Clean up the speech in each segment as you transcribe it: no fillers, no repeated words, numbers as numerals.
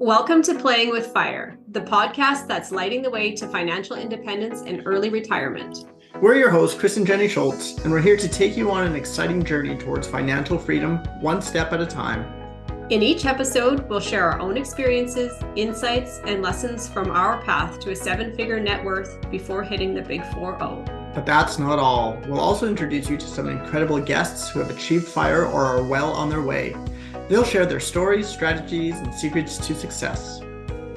Welcome to Playing with Fire, the podcast that's lighting the way to financial independence and early retirement. We're your hosts, Chris and Jenny Schultz, and we're here to take you on an exciting journey towards financial freedom, one step at a time. In each episode, we'll share our own experiences, insights, and lessons from our path to a seven-figure net worth before hitting the big 4-0. But that's not all. We'll also introduce you to some incredible guests who have achieved FIRE or are well on their way. They'll share their stories, strategies, and secrets to success.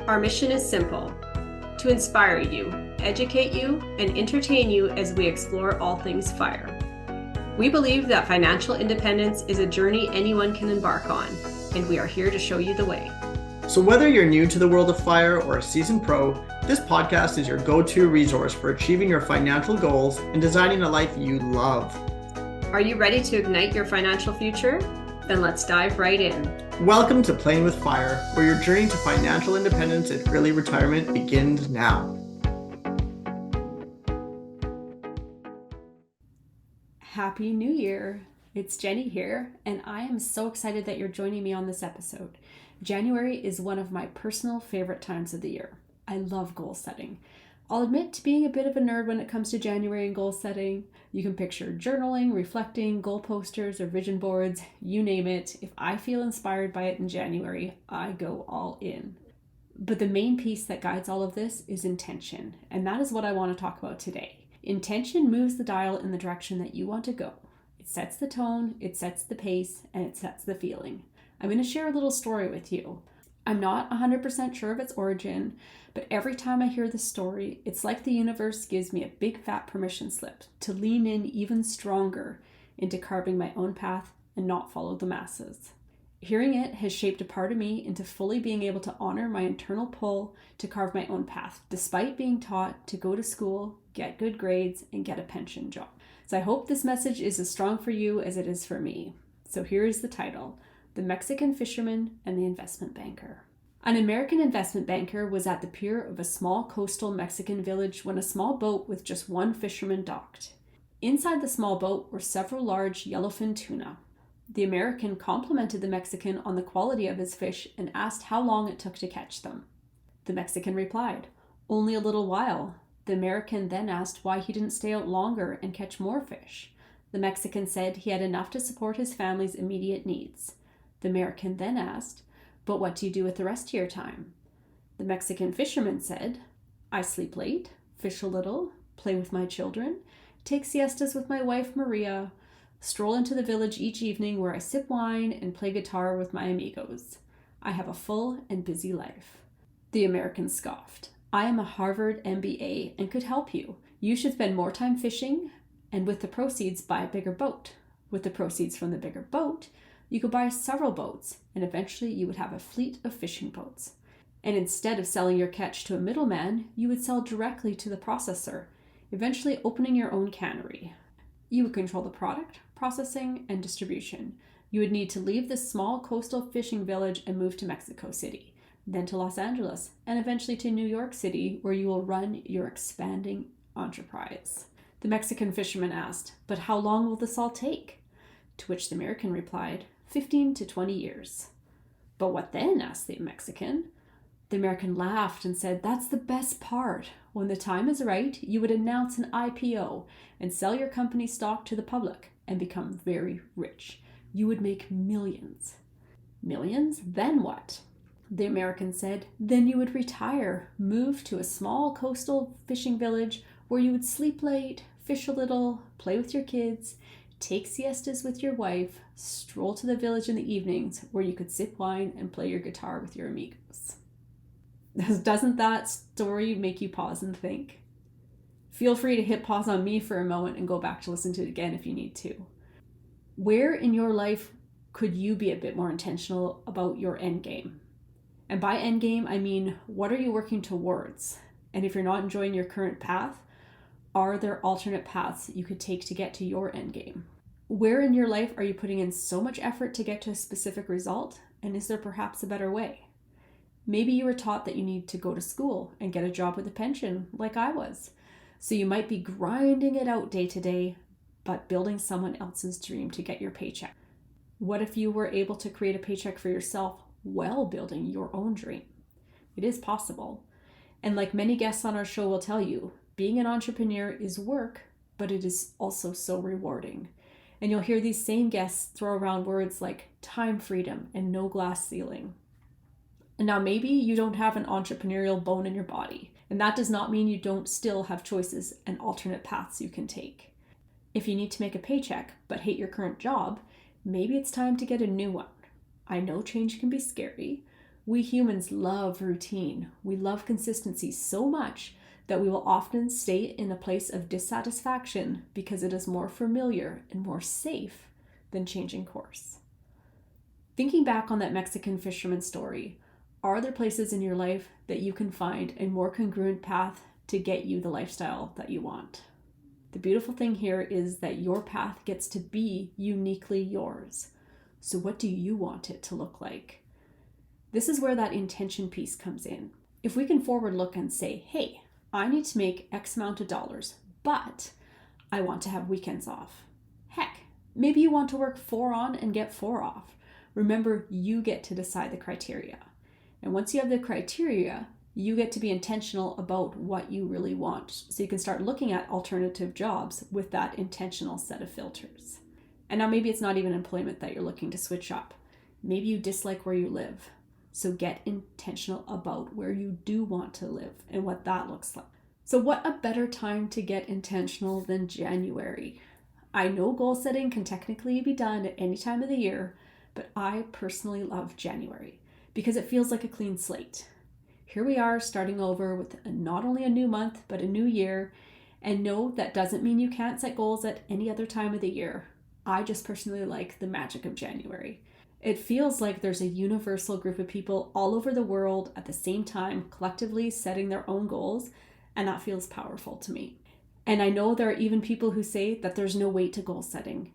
Our mission is simple: to inspire you, educate you, and entertain you as we explore all things FIRE. We believe that financial independence is a journey anyone can embark on, and we are here to show you the way. So whether you're new to the world of FIRE or a seasoned pro, this podcast is your go-to resource for achieving your financial goals and designing a life you love. Are you ready to ignite your financial future? Then let's dive right in. Welcome to Playing with Fire, where your journey to financial independence and early retirement begins now. Happy New Year! It's Jenny here, and I am so excited that you're joining me on this episode. January is one of my personal favorite times of the year. I love goal setting. I'll admit to being a bit of a nerd when it comes to January and goal setting. You can picture journaling, reflecting, goal posters, or vision boards, you name it. If I feel inspired by it in January, I go all in. But the main piece that guides all of this is intention, and that is what I want to talk about today. Intention moves the dial in the direction that you want to go. It sets the tone, it sets the pace, and it sets the feeling. I'm going to share a little story with you. I'm not 100% sure of its origin, but every time I hear the story, it's like the universe gives me a big fat permission slip to lean in even stronger into carving my own path and not follow the masses. Hearing it has shaped a part of me into fully being able to honor my internal pull to carve my own path, despite being taught to go to school, get good grades, and get a pension job. So I hope this message is as strong for you as it is for me. So here is the title: The Mexican Fisherman and the Investment Banker. An American investment banker was at the pier of a small coastal Mexican village when a small boat with just one fisherman docked. Inside the small boat were several large yellowfin tuna. The American complimented the Mexican on the quality of his fish and asked how long it took to catch them. The Mexican replied, "Only a little while." The American then asked why he didn't stay out longer and catch more fish. The Mexican said he had enough to support his family's immediate needs. The American then asked, "But what do you do with the rest of your time?" The Mexican fisherman said, "I sleep late, fish a little, play with my children, take siestas with my wife Maria, stroll into the village each evening where I sip wine and play guitar with my amigos. I have a full and busy life." The American scoffed. "I am a Harvard MBA and could help you. You should spend more time fishing and with the proceeds buy a bigger boat. With the proceeds from the bigger boat, you could buy several boats, and eventually you would have a fleet of fishing boats. And instead of selling your catch to a middleman, you would sell directly to the processor, eventually opening your own cannery. You would control the product, processing, and distribution. You would need to leave this small coastal fishing village and move to Mexico City, then to Los Angeles, and eventually to New York City, where you will run your expanding enterprise." The Mexican fisherman asked, "But how long will this all take?" To which the American replied, 15 to 20 years. "But what then?" asked the Mexican. The American laughed and said, "That's the best part. When the time is right, you would announce an IPO and sell your company stock to the public and become very rich. You would make millions." "Millions? Then what?" The American said, "Then you would retire, move to a small coastal fishing village where you would sleep late, fish a little, play with your kids, take siestas with your wife, stroll to the village in the evenings where you could sip wine and play your guitar with your amigos." Doesn't that story make you pause and think? Feel free to hit pause on me for a moment and go back to listen to it again if you need to. Where in your life could you be a bit more intentional about your end game? And by end game, I mean, what are you working towards? And if you're not enjoying your current path, are there alternate paths you could take to get to your end game? Where in your life are you putting in so much effort to get to a specific result? And is there perhaps a better way? Maybe you were taught that you need to go to school and get a job with a pension, like I was. So you might be grinding it out day to day, but building someone else's dream to get your paycheck. What if you were able to create a paycheck for yourself while building your own dream? It is possible. And like many guests on our show will tell you, being an entrepreneur is work, but it is also so rewarding. And you'll hear these same guests throw around words like time freedom and no glass ceiling. And now maybe you don't have an entrepreneurial bone in your body, and that does not mean you don't still have choices and alternate paths you can take. If you need to make a paycheck but hate your current job, maybe it's time to get a new one. I know change can be scary. We humans love routine. We love consistency so much that we will often stay in a place of dissatisfaction because it is more familiar and more safe than changing course. Thinking back on that Mexican fisherman story, are there places in your life that you can find a more congruent path to get you the lifestyle that you want? The beautiful thing here is that your path gets to be uniquely yours. So what do you want it to look like? This is where that intention piece comes in. If we can forward look and say, hey, I need to make X amount of dollars, but I want to have weekends off. Heck, maybe you want to work 4 on and get 4 off. Remember, you get to decide the criteria. And once you have the criteria, you get to be intentional about what you really want. So you can start looking at alternative jobs with that intentional set of filters. And now maybe it's not even employment that you're looking to switch up. Maybe you dislike where you live. So get intentional about where you do want to live and what that looks like. So what a better time to get intentional than January? I know goal setting can technically be done at any time of the year, but I personally love January because it feels like a clean slate. Here we are starting over with not only a new month, but a new year. And no, that doesn't mean you can't set goals at any other time of the year. I just personally like the magic of January. It feels like there's a universal group of people all over the world at the same time, collectively setting their own goals, and that feels powerful to me. And I know there are even people who say that there's no weight to goal setting.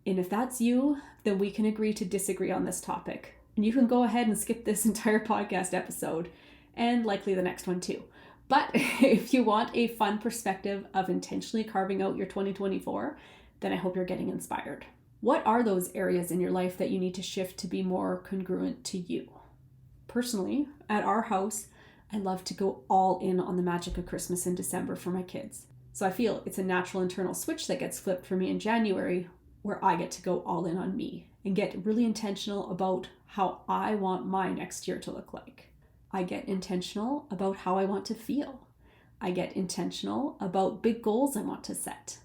And if that's you, then we can agree to disagree on this topic. And you can go ahead and skip this entire podcast episode, and likely the next one too. But if you want a fun perspective of intentionally carving out your 2024, then I hope you're getting inspired. What are those areas in your life that you need to shift to be more congruent to you? Personally, at our house, I love to go all in on the magic of Christmas in December for my kids. So I feel it's a natural internal switch that gets flipped for me in January, where I get to go all in on me and get really intentional about how I want my next year to look like. I get intentional about how I want to feel. I get intentional about big goals I want to set.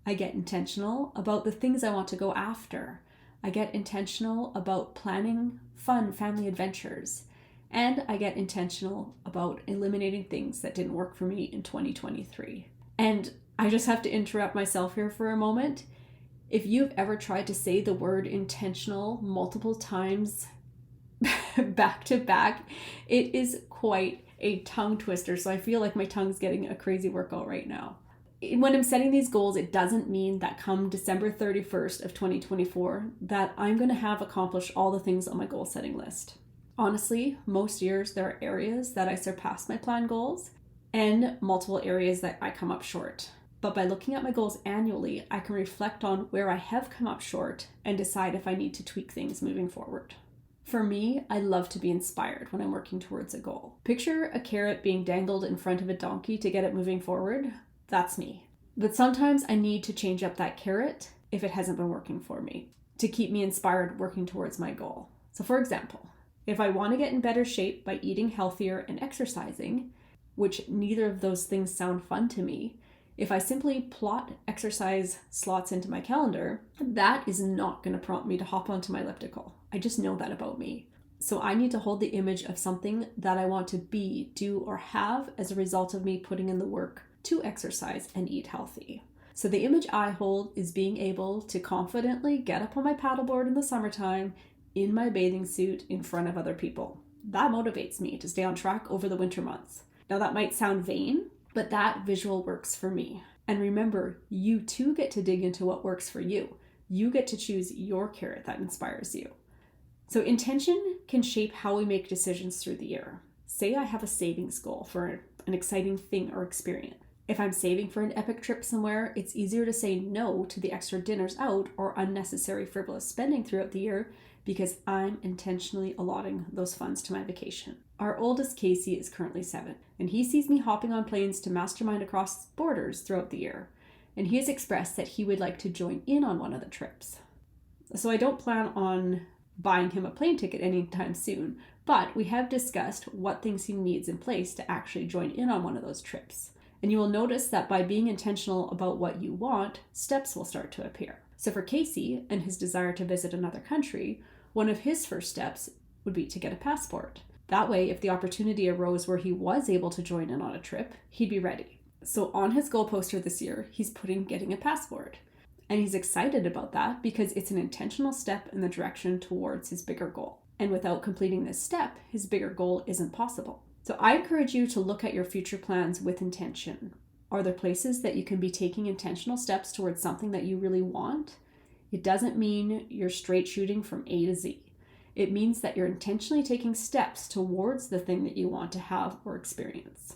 I get intentional about the things I want to go after. I get intentional about planning fun family adventures. And I get intentional about eliminating things that didn't work for me in 2023. And I just have to interrupt myself here for a moment. If you've ever tried to say the word intentional multiple times back to back, it is quite a tongue twister. So I feel like my tongue's getting a crazy workout right now. When I'm setting these goals, it doesn't mean that come December 31st of 2024 that I'm going to have accomplished all the things on my goal setting list. Honestly, most years there are areas that I surpass my planned goals and multiple areas that I come up short. But by looking at my goals annually, I can reflect on where I have come up short and decide if I need to tweak things moving forward. For me, I love to be inspired when I'm working towards a goal. Picture a carrot being dangled in front of a donkey to get it moving forward. That's me. But sometimes I need to change up that carrot if it hasn't been working for me to keep me inspired working towards my goal. So for example, if I want to get in better shape by eating healthier and exercising, which neither of those things sound fun to me, if I simply plot exercise slots into my calendar, that is not going to prompt me to hop onto my elliptical. I just know that about me. So I need to hold the image of something that I want to be, do, or have as a result of me putting in the work to exercise and eat healthy. So the image I hold is being able to confidently get up on my paddleboard in the summertime in my bathing suit in front of other people. That motivates me to stay on track over the winter months. Now that might sound vain, but that visual works for me. And remember, you too get to dig into what works for you. You get to choose your carrot that inspires you. So intention can shape how we make decisions through the year. Say I have a savings goal for an exciting thing or experience. If I'm saving for an epic trip somewhere, it's easier to say no to the extra dinners out or unnecessary frivolous spending throughout the year because I'm intentionally allotting those funds to my vacation. Our oldest, Casey, is currently 7, and he sees me hopping on planes to mastermind across borders throughout the year, and he has expressed that he would like to join in on one of the trips. So I don't plan on buying him a plane ticket anytime soon, but we have discussed what things he needs in place to actually join in on one of those trips. And you will notice that by being intentional about what you want, steps will start to appear. So for Casey and his desire to visit another country, one of his first steps would be to get a passport. That way, if the opportunity arose where he was able to join in on a trip, he'd be ready. So on his goal poster this year, he's putting getting a passport. And he's excited about that because it's an intentional step in the direction towards his bigger goal. And without completing this step, his bigger goal isn't possible. So I encourage you to look at your future plans with intention. Are there places that you can be taking intentional steps towards something that you really want? It doesn't mean you're straight shooting from A to Z. It means that you're intentionally taking steps towards the thing that you want to have or experience.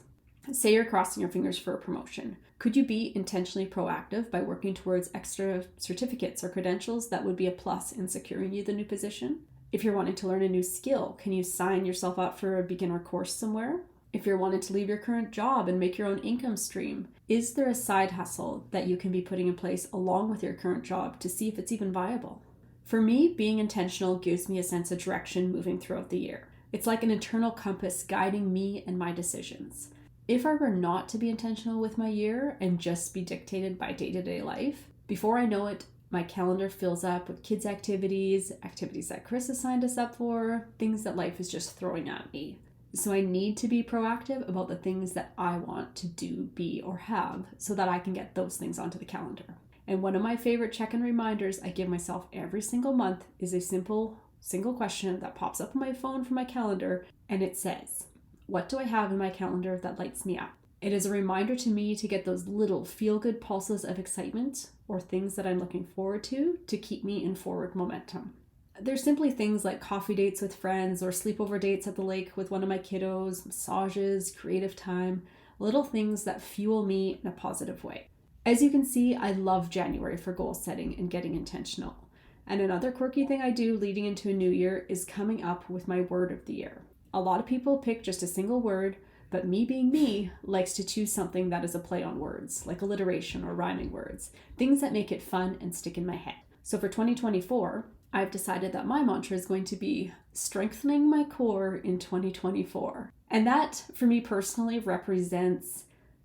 Say you're crossing your fingers for a promotion. Could you be intentionally proactive by working towards extra certificates or credentials that would be a plus in securing you the new position? If you're wanting to learn a new skill, can you sign yourself up for a beginner course somewhere? If you're wanting to leave your current job and make your own income stream, is there a side hustle that you can be putting in place along with your current job to see if it's even viable? For me, being intentional gives me a sense of direction moving throughout the year. It's like an internal compass guiding me and my decisions. If I were not to be intentional with my year and just be dictated by day-to-day life, before I know it, my calendar fills up with kids' activities that Chris has signed us up for, things that life is just throwing at me. So I need to be proactive about the things that I want to do, be, or have so that I can get those things onto the calendar. And one of my favorite check-in reminders I give myself every single month is a single question that pops up on my phone from my calendar, and it says, what do I have in my calendar that lights me up? It is a reminder to me to get those little feel-good pulses of excitement or things that I'm looking forward to keep me in forward momentum. There's simply things like coffee dates with friends or sleepover dates at the lake with one of my kiddos, massages, creative time, little things that fuel me in a positive way. As you can see, I love January for goal setting and getting intentional. And another quirky thing I do leading into a new year is coming up with my word of the year. A lot of people pick just a single word, but me being me likes to choose something that is a play on words, like alliteration or rhyming words, things that make it fun and stick in my head. So for 2024, I've decided that my mantra is going to be strengthening my core in 2024. And that, for me personally, represents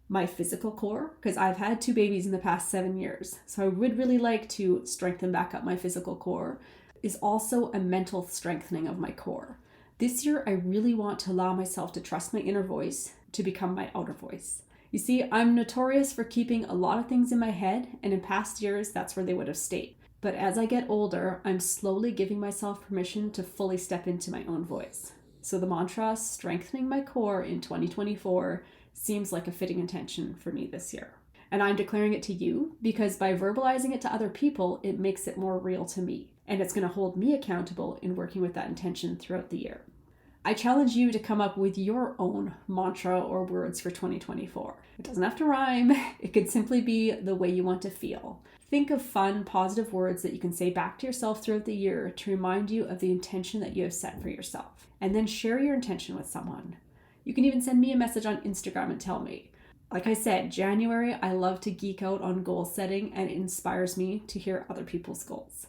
my physical core, because I've had 2 babies in the past 7 years. So I would really like to strengthen back up my physical core, is also a mental strengthening of my core. This year, I really want to allow myself to trust my inner voice to become my outer voice. You see, I'm notorious for keeping a lot of things in my head, and in past years, that's where they would have stayed. But as I get older, I'm slowly giving myself permission to fully step into my own voice. So the mantra, strengthening my core in 2024, seems like a fitting intention for me this year. And I'm declaring it to you because by verbalizing it to other people, it makes it more real to me. And it's going to hold me accountable in working with that intention throughout the year. I challenge you to come up with your own mantra or words for 2024. It doesn't have to rhyme. It could simply be the way you want to feel. Think of fun, positive words that you can say back to yourself throughout the year to remind you of the intention that you have set for yourself. And then share your intention with someone. You can even send me a message on Instagram and tell me. Like I said, January, I love to geek out on goal setting, and it inspires me to hear other people's goals.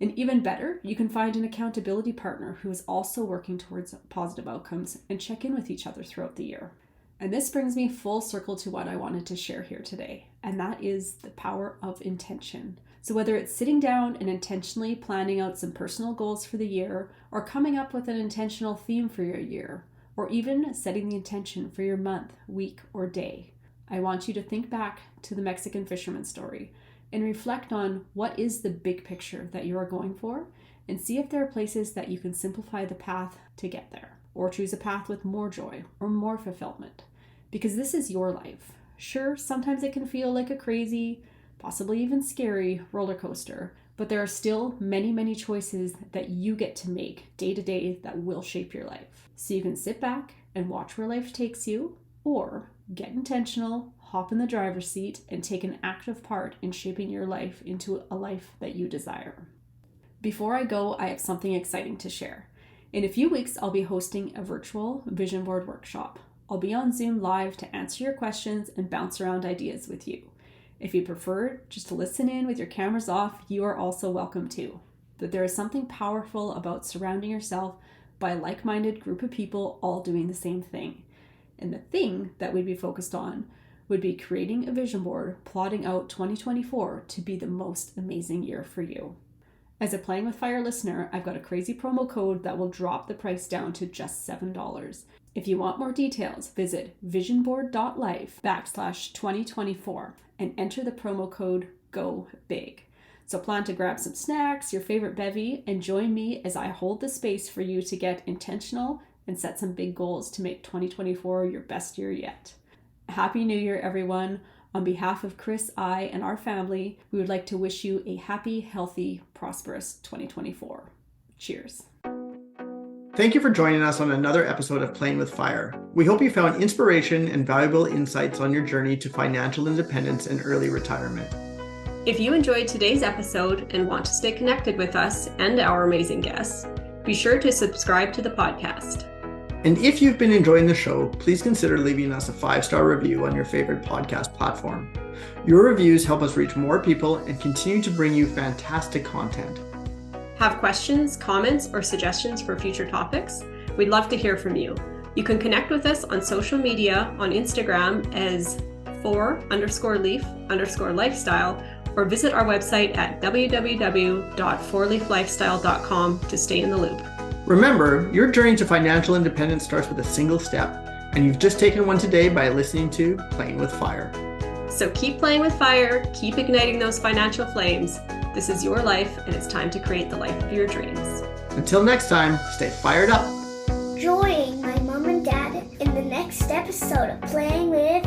And even better, you can find an accountability partner who is also working towards positive outcomes and check in with each other throughout the year. And this brings me full circle to what I wanted to share here today, and that is the power of intention. So whether it's sitting down and intentionally planning out some personal goals for the year, or coming up with an intentional theme for your year, or even setting the intention for your month, week, or day, I want you to think back to the Mexican fisherman story and reflect on what is the big picture that you are going for, and see if there are places that you can simplify the path to get there, or choose a path with more joy or more fulfillment. Because this is your life. Sure, sometimes it can feel like a crazy, possibly even scary roller coaster, but there are still many, many choices that you get to make day to day that will shape your life. So you can sit back and watch where life takes you, or get intentional, hop in the driver's seat, and take an active part in shaping your life into a life that you desire. Before I go, I have something exciting to share. In a few weeks, I'll be hosting a virtual vision board workshop. I'll be on Zoom live to answer your questions and bounce around ideas with you. If you prefer just to listen in with your cameras off, you are also welcome to. But there is something powerful about surrounding yourself by a like-minded group of people all doing the same thing. And the thing that we'd be focused on would be creating a vision board, plotting out 2024 to be the most amazing year for you. As a Playing with Fire listener, I've got a crazy promo code that will drop the price down to just $7. If you want more details, visit visionboard.life/2024 and enter the promo code GOBIG. So plan to grab some snacks, your favorite bevy, and join me as I hold the space for you to get intentional and set some big goals to make 2024 your best year yet. Happy New Year, everyone. On behalf of Chris, I, and our family, we would like to wish you a happy, healthy, prosperous 2024. Cheers. Thank you for joining us on another episode of Playing with Fire. We hope you found inspiration and valuable insights on your journey to financial independence and early retirement. If you enjoyed today's episode and want to stay connected with us and our amazing guests, be sure to subscribe to the podcast. And if you've been enjoying the show, please consider leaving us a 5-star review on your favorite podcast platform. Your reviews help us reach more people and continue to bring you fantastic content. Have questions, comments, or suggestions for future topics? We'd love to hear from you. You can connect with us on social media on Instagram as _leaf_lifestyle, or visit our website at www.4leaflifestyle.com to stay in the loop. Remember, your journey to financial independence starts with a single step, and you've just taken one today by listening to Playing with Fire. So keep playing with fire, keep igniting those financial flames. This is your life, and it's time to create the life of your dreams. Until next time, stay fired up. Join my mom and dad in the next episode of Playing with